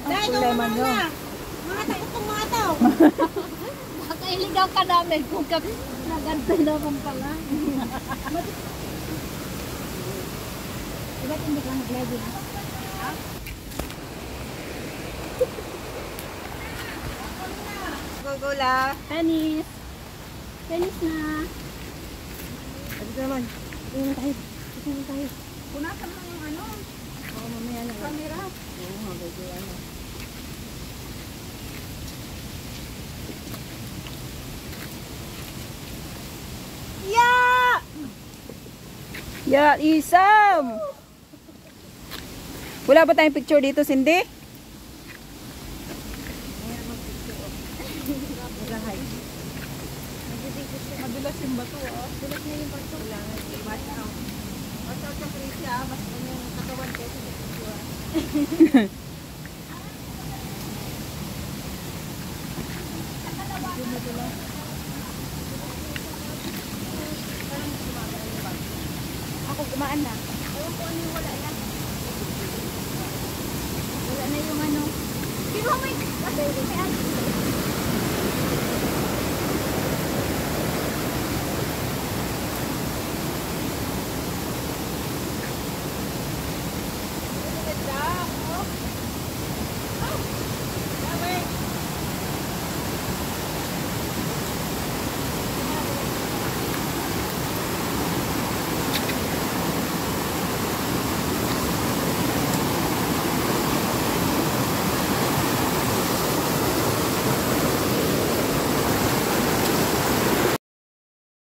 Dahil Problema nyo. mga takot ng mga tao. Nakailigaw ka namin kung kami nagantay naman pala. Diba't hindi ka nag-lady na? Gugula. Penis. Penis na. Ano naman? Tingnan tayo. Tingnan tayo. Punasan mo yung ano, Oo, mamaya na. camera. Oo, habay ko ano. Yeah! Yeah, Isam! Wala ba tayong picture dito, Cindy? Madulas yung bato, oh. Dulas na yung bato. Wala nga, watch out. Watch out sa Prisya, basta yung katawan kasi sa Prisya. Ako gumaan na. Ewan ko ano yung wala na. Wala na yung ano. Pero may ano.